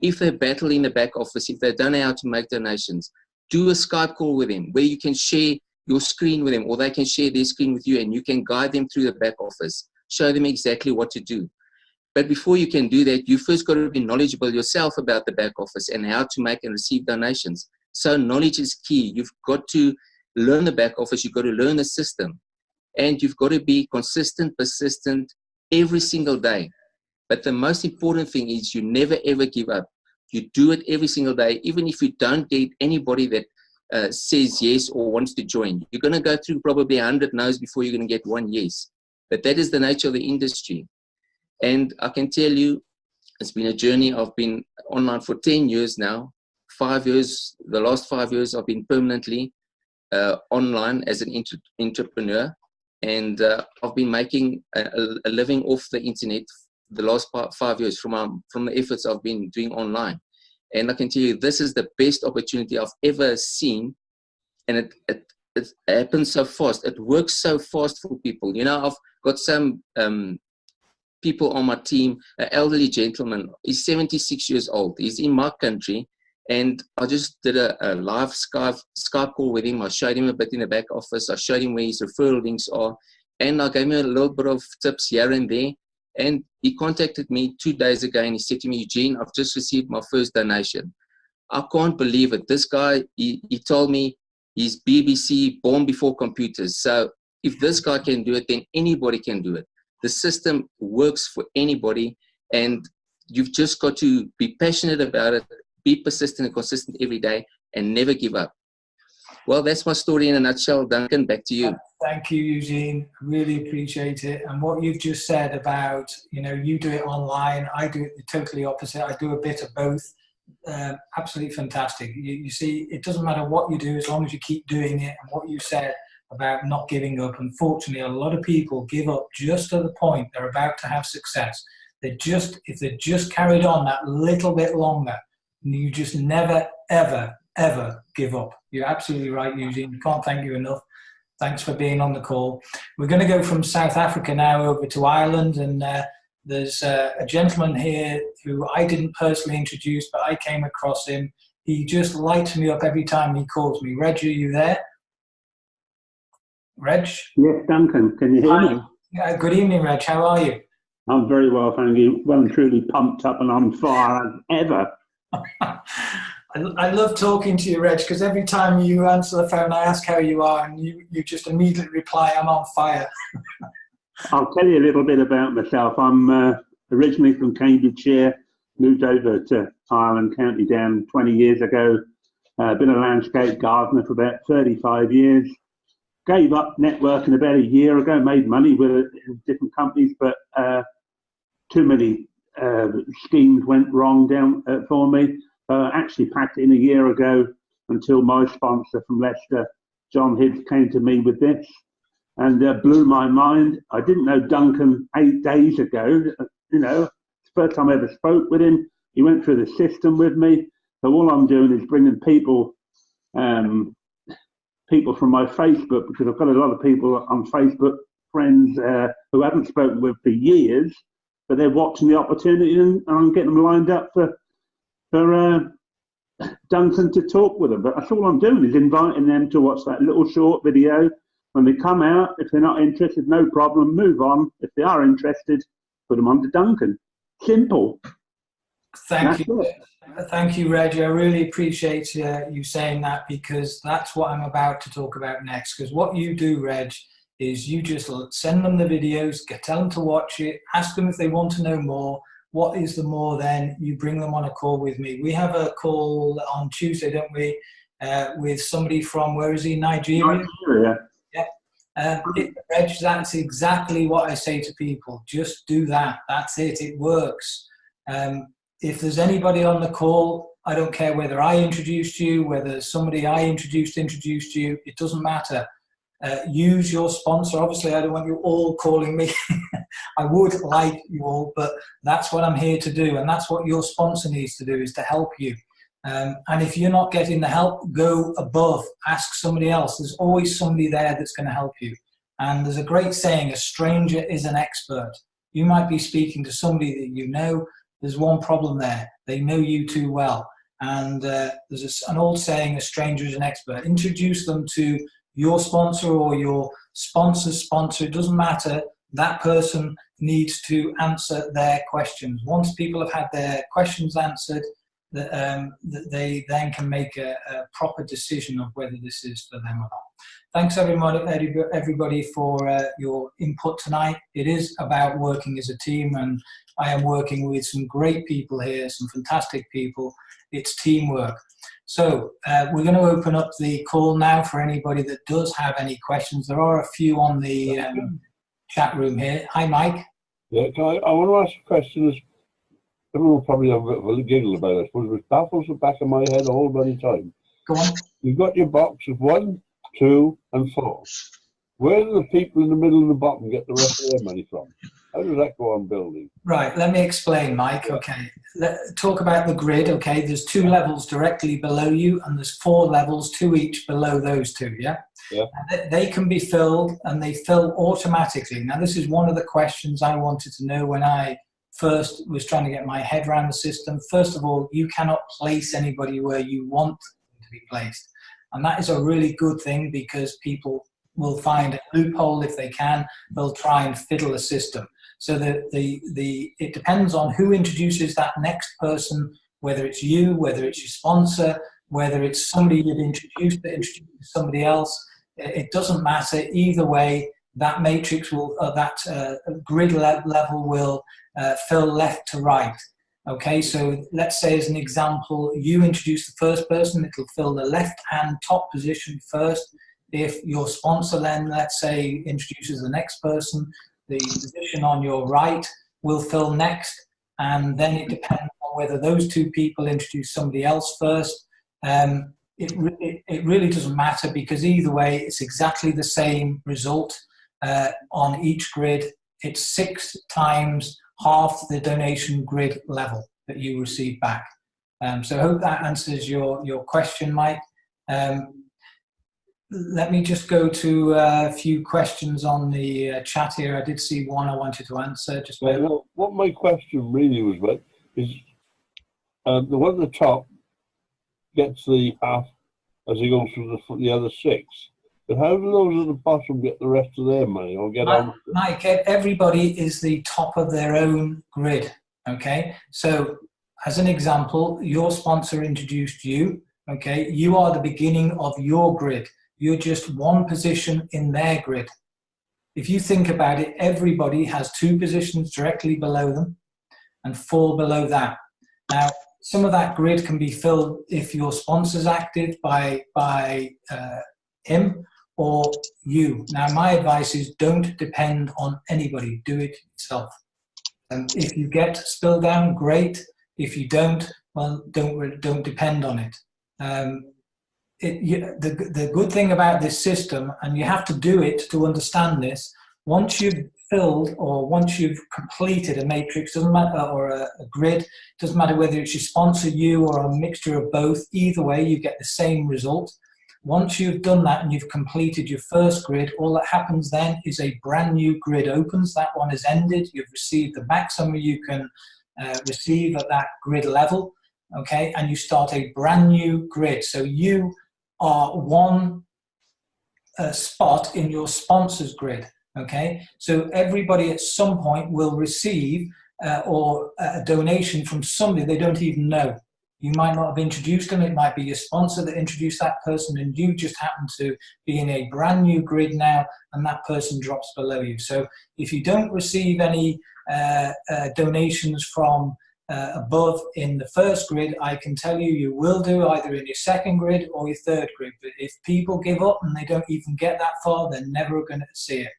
If they battle in the back office, if they don't know how to make donations, do a Skype call with them where you can share your screen with them, or they can share their screen with you, and you can guide them through the back office, show them exactly what to do. But before you can do that, you first got to be knowledgeable yourself about the back office and how to make and receive donations. So knowledge is key. You've got to learn the back office. You've got to learn the system. And you've got to be consistent, persistent every single day. But the most important thing is you never, ever give up. You do it every single day, even if you don't get anybody that says yes or wants to join. You're going to go through probably 100 no's before you're going to get one yes. But that is the nature of the industry. And I can tell you, it's been a journey. I've been online for 10 years now. 5 years, the last 5 years, I've been permanently online as an entrepreneur. And I've been making a living off the internet the last 5 years from the efforts I've been doing online. And I can tell you, this is the best opportunity I've ever seen. And it happens so fast. It works so fast for people. You know, I've got some people on my team, an elderly gentleman. He's 76 years old. He's in my country. And I just did a live Skype call with him. I showed him a bit in the back office. I showed him where his referral links are. And I gave him a little bit of tips here and there. And he contacted me 2 days ago and he said to me, Eugene, I've just received my first donation. I can't believe it. This guy, he told me he's BBC, born before computers. So if this guy can do it, then anybody can do it. The system works for anybody, and you've just got to be passionate about it, be persistent and consistent every day, and never give up. Well, that's my story in a nutshell. Duncan, back to you. Thank you, Eugene. Really appreciate it. And what you've just said about, you know, you do it online, I do it the totally opposite. I do a bit of both. Absolutely fantastic. You see, it doesn't matter what you do as long as you keep doing it. And what you said about not giving up, unfortunately, a lot of people give up just at the point they're about to have success. If they just carried on that little bit longer, you just never, ever, ever give up. You're absolutely right, Eugene. Can't thank you enough. Thanks for being on the call. We're going to go from South Africa now over to Ireland, and there's a gentleman here who I didn't personally introduce, but I came across him. He just lights me up every time he calls me. Reg, are you there? Reg? Yes, Duncan, can you hear me? Good evening, Reg. How are you? I'm very well, thank you. Well and truly pumped up and on fire as ever. I love talking to you, Reg, because every time you answer the phone, I ask how you are, and you just immediately reply, I'm on fire. I'll tell you a little bit about myself. I'm originally from Cambridgeshire, moved over to Ireland, County Down 20 years ago. Been a landscape gardener for about 35 years. Gave up networking about a year ago, made money with different companies, but too many schemes went wrong down for me. Actually packed it in a year ago until my sponsor from Leicester, John Hibbs, came to me with this and blew my mind. I didn't know Duncan 8 days ago. You know, it's the first time I ever spoke with him. He went through the system with me. So all I'm doing is bringing people from my Facebook, because I've got a lot of people on Facebook, friends who I haven't spoken with for years, but they're watching the opportunity, and I'm getting them lined up for Duncan to talk with them. But that's all I'm doing, is inviting them to watch that little short video. When they come out, if they're not interested, no problem, move on. If they are interested, put them on to Duncan. Simple. Thank you. Thank you, Reg. I really appreciate you saying that, because that's what I'm about to talk about next. Because what you do, Reg, is you just send them the videos, tell them to watch it, ask them if they want to know more. What is the more then? You bring them on a call with me. We have a call on Tuesday, don't we, with somebody from, where is he, Nigeria? Yeah. Reg, that's exactly what I say to people. Just do that. That's it. It works. If there's anybody on the call, I don't care whether I introduced you, whether somebody I introduced you, it doesn't matter. Use your sponsor. Obviously, I don't want you all calling me. I would like you all, but that's what I'm here to do, and that's what your sponsor needs to do, is to help you. And if you're not getting the help, go above, ask somebody else. There's always somebody there that's going to help you. And there's a great saying, a stranger is an expert. You might be speaking to somebody that you know. There's one problem there. They know you too well. And there's an old saying, a stranger is an expert. Introduce them to your sponsor or your sponsor's sponsor. It doesn't matter. That person needs to answer their questions. Once people have had their questions answered, they then can make a proper decision of whether this is for them or not. Thanks everybody for your input tonight. It is about working as a team, and I am working with some great people here, some fantastic people. It's teamwork. So we're going to open up the call now for anybody that does have any questions. There are a few on the chat room here. Hi, Mike. Yeah, I want to ask a question. Everyone will probably have a bit of a giggle about it, but it baffles the back of my head all the time. Go on. You've got your box of 1, 2, and 4. Where do the people in the middle and the bottom get the rest of their money from? How does that go on building? Right, let me explain, Mike. Okay, let's talk about the grid. Okay, there's 2 levels directly below you, and there's 4 levels, 2 each below those 2, yeah? Yeah. They can be filled, and they fill automatically. Now, this is one of the questions I wanted to know when I first was trying to get my head around the system. First of all, you cannot place anybody where you want them to be placed. And that is a really good thing, because people will find a loophole if they can. They'll try and fiddle the system. So it depends on who introduces that next person, whether it's you, whether it's your sponsor, whether it's somebody you've introduced that introduces somebody else. It doesn't matter. Either way, that matrix will, grid level will fill left to right. Okay, so let's say as an example, you introduce the first person, it'll fill the left-hand top position first. If your sponsor then, let's say, introduces the next person, the position on your right will fill next, and then it depends on whether those 2 people introduce somebody else first. It really doesn't matter, because either way, it's exactly the same result on each grid. It's 6 times half the donation grid level that you receive back. So I hope that answers your question, Mike. Let me just go to a few questions on the chat here. I did see one I wanted to answer. Well, what my question really was about is the one at the top gets the half as he goes through the other 6. But how do those at the bottom get the rest of their money or get on? Mike, everybody is the top of their own grid, okay? So as an example, your sponsor introduced you, okay? You are the beginning of your grid. You're just 1 position in their grid. If you think about it, everybody has 2 positions directly below them and 4 below that. Now, some of that grid can be filled if your sponsor's active by him or you. Now, my advice is don't depend on anybody. Do it yourself. If you get spill down, great. If you don't, well, don't depend on it. The good thing about this system, and you have to do it to understand this, once you've filled or once you've completed a matrix, doesn't matter, or a grid, doesn't matter whether it's your sponsor, you, or a mixture of both, either way you get the same result. Once you've done that and you've completed your first grid, all that happens then is a brand new grid opens. That one is ended. You've received the maximum you can receive at that grid level, okay, and you start a brand new grid. So you are 1 spot in your sponsor's grid, okay? So everybody at some point will receive or a donation from somebody they don't even know. You might not have introduced them. It might be your sponsor that introduced that person, and you just happen to be in a brand new grid now, and that person drops below you. So if you don't receive any donations from above in the first grid, I can tell you, you will do either in your second grid or your third grid. But if people give up and they don't even get that far, they're never going to see it.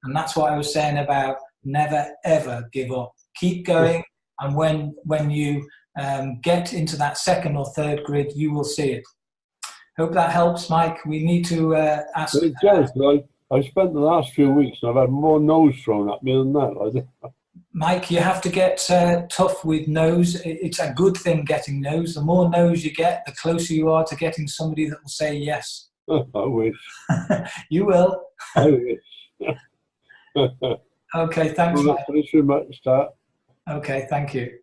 And that's what I was saying about never, ever give up. Keep going. And when you get into that second or third grid, you will see it. Hope that helps, Mike. We need to ask. It does, but I spent the last few weeks and I've had more no's thrown at me than that. Mike, you have to get tough with no's. It's a good thing getting no's. The more no's you get, the closer you are to getting somebody that will say yes. I wish. You will. I wish. Okay, thanks, Well, Mike. thanks very much, Start. Okay, thank you.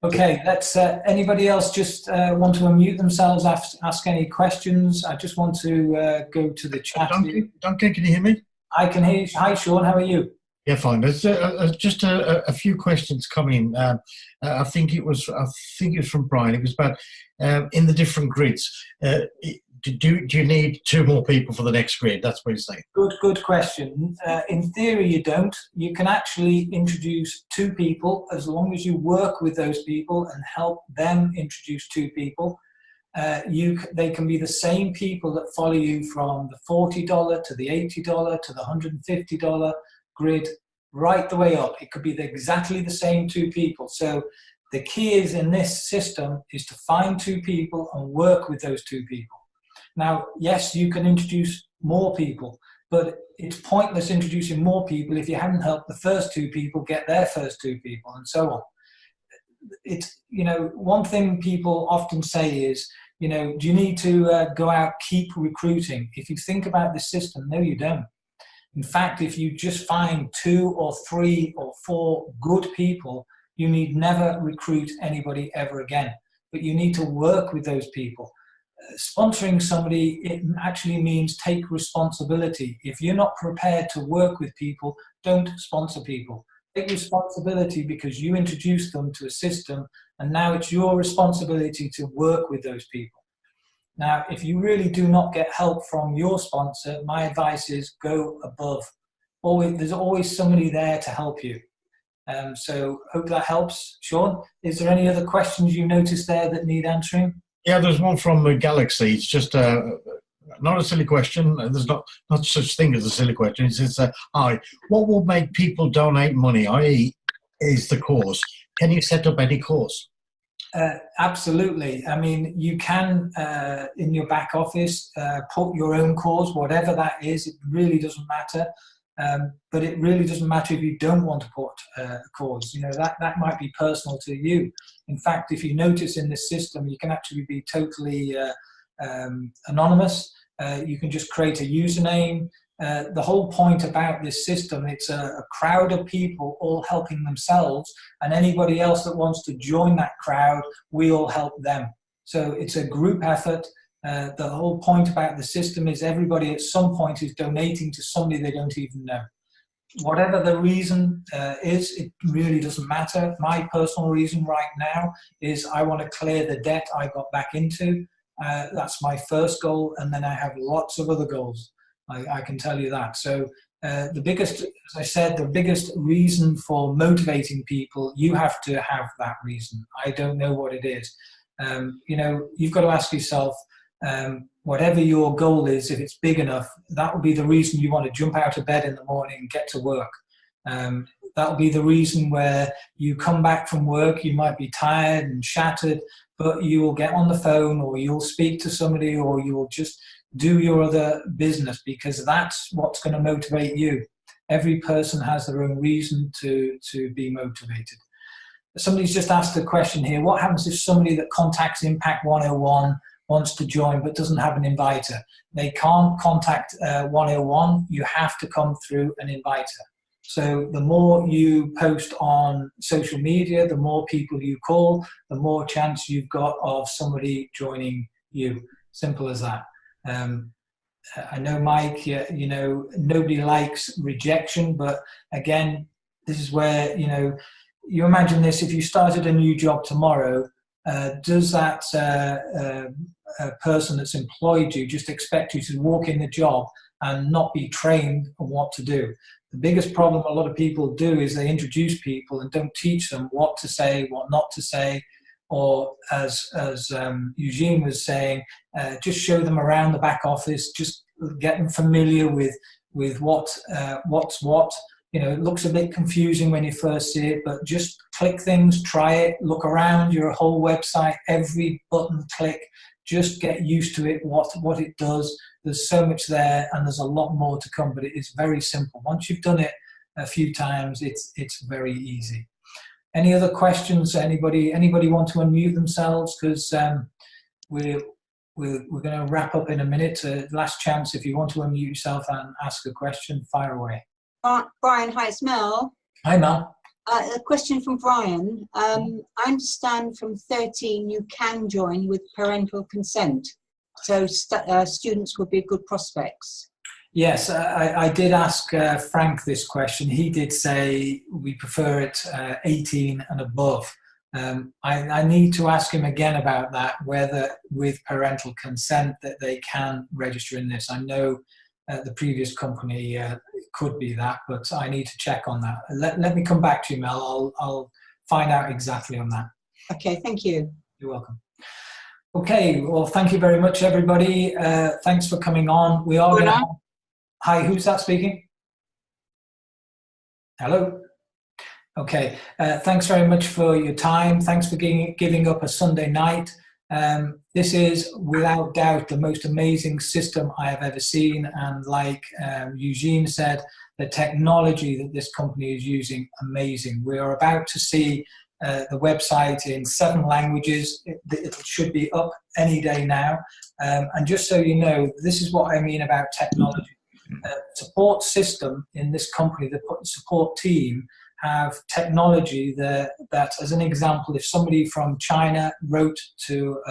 Okay, let's. Anybody else just want to unmute themselves, ask any questions? I just want to go to the chat. Duncan, can you hear me? I can hear you. Hi, Sean. How are you? Yeah, fine. There's just a few questions coming. I think it was from Brian. It was about in the different grids. Do you need 2 more people for the next grid? That's what he's saying. Good question. In theory, you don't. You can actually introduce 2 people as long as you work with those people and help them introduce 2 people. They can be the same people that follow you from the $40 to the $80 to the $150 grid, right the way up. It could be exactly the same 2 people. So the key is in this system is to find 2 people and work with those 2 people. Now, yes, you can introduce more people, but it's pointless introducing more people if you haven't helped the first 2 people get their first 2 people, and so on. It's, one thing people often say is, do you need to go out, keep recruiting? If you think about the system, no, you don't. In fact, if you just find 2 or 3 or 4 good people, you need never recruit anybody ever again. But you need to work with those people. Sponsoring somebody, it actually means take responsibility. If you're not prepared to work with people, don't sponsor people. Take responsibility because you introduced them to a system, and now it's your responsibility to work with those people. Now, if you really do not get help from your sponsor, my advice is go above. There's always somebody there to help you. So hope that helps. Sean, is there any other questions you noticed there that need answering? Yeah, there's one from Galaxy. It's just not a silly question. There's not such thing as a silly question. It says, hi, what will make people donate money, i.e. is the cause? Can you set up any cause? Absolutely. I mean, you can, in your back office, put your own cause, whatever that is. It really doesn't matter. But it really doesn't matter if you don't want to put a cause. That might be personal to you. In fact, if you notice in this system, you can actually be totally anonymous. You can just create a username. The whole point about this system, it's a crowd of people all helping themselves, and anybody else that wants to join that crowd, we all help them. So it's a group effort. The whole point about the system is everybody at some point is donating to somebody they don't even know. Whatever the reason is, it really doesn't matter. My personal reason right now is I want to clear the debt I got back into. That's my first goal, and then I have lots of other goals. I can tell you that. So the biggest, as I said, the biggest reason for motivating people, you have to have that reason. I don't know what it is. You've got to ask yourself, whatever your goal is, if it's big enough, that will be the reason you want to jump out of bed in the morning and get to work. That will be the reason where you come back from work, you might be tired and shattered, but you will get on the phone or you'll speak to somebody or you will just do your other business, because that's what's going to motivate you. Every person has their own reason to be motivated. Somebody's just asked a question here. What happens if somebody that contacts Impact 101 wants to join but doesn't have an inviter? They can't contact 101. You have to come through an inviter. So the more you post on social media, the more people you call, the more chance you've got of somebody joining you. Simple as that. I know, Mike, nobody likes rejection, but again, this is where, you imagine this, if you started a new job tomorrow, does that person that's employed you just expect you to walk in the job and not be trained on what to do? The biggest problem a lot of people do is they introduce people and don't teach them what to say, what not to say, or as Eugene was saying, just show them around the back office, just get them familiar with what's what, you know, it looks a bit confusing when you first see it, but just click things, try it, look around your whole website, every button click, just get used to it, what it does. There's so much there, and there's a lot more to come, but it is very simple. Once you've done it a few times, it's very easy. Any other questions? Anybody want to unmute themselves? Because we're going to wrap up in a minute. Last chance, if you want to unmute yourself and ask a question, fire away. Brian, hi, it's Mel. Hi, Mel. A question from Brian. I understand from 13 you can join with parental consent, so students would be good prospects. Yes, I did ask Frank this question. He did say we prefer it 18 and above. I need to ask him again about that, whether with parental consent that they can register in this. I know the previous company could be that, but I need to check on that. Let me come back to you, Mel. I'll find out exactly on that. Okay, thank you. You're welcome. Okay, well, thank you very much, everybody. Thanks for coming on. We are going to... Hi, who's that speaking? Hello? Okay, thanks very much for your time. Thanks for giving up a Sunday night. This is, without doubt, the most amazing system I have ever seen. And like Eugene said, the technology that this company is using, amazing. We are about to see the website in 7 languages. It should be up any day now. And just so you know, this is what I mean about technology. Support system in this company, the support team, have technology that, as an example, if somebody from China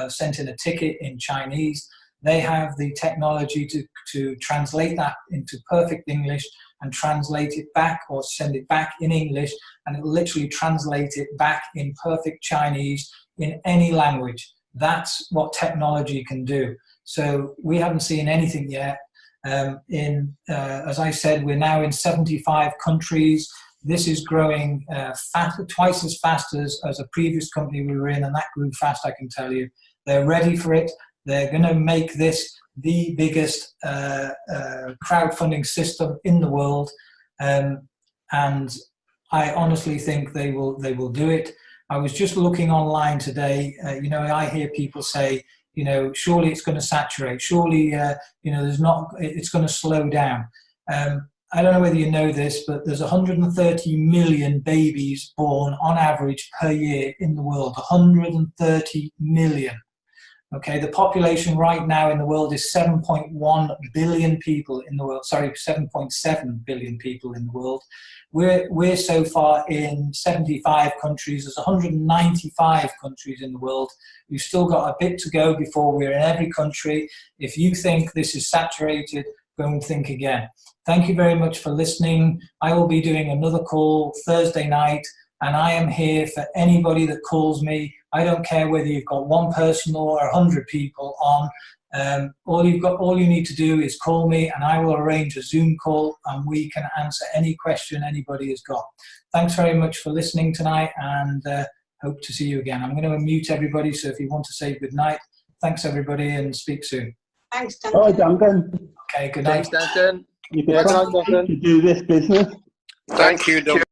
sent in a ticket in Chinese, they have the technology to translate that into perfect English and translate it back, or send it back in English, and it literally translate it back in perfect Chinese in any language. That's what technology can do. So we haven't seen anything yet. As I said, we're now in 75 countries. This is growing twice as fast as a previous company we were in, and that grew fast, I can tell you. They're ready for it. They're going to make this the biggest crowdfunding system in the world, and I honestly think they will do it. I was just looking online today. You know, I hear people say, you know, surely it's going to saturate. Surely, you know, it's going to slow down. I don't know whether you know this, but there's 130 million babies born on average per year in the world. 130 million. Okay, the population right now in the world is 7.1 billion people in the world. Sorry, 7.7 billion people in the world. We're so far in 75 countries. There's 195 countries in the world. We've still got a bit to go before we're in every country. If you think this is saturated, go and think again. Thank you very much for listening. I will be doing another call Thursday night, and I am here for anybody that calls me. I don't care whether you've got 1 person or 100 people on. All you need to do is call me, and I will arrange a Zoom call, and we can answer any question anybody has got. Thanks very much for listening tonight, and hope to see you again. I'm going to unmute everybody, so if you want to say good night, thanks everybody, and speak soon. Thanks, Duncan. Hi, Duncan. Okay, good night. Thanks, Duncan. You can try to do this business. Thank you, Duncan.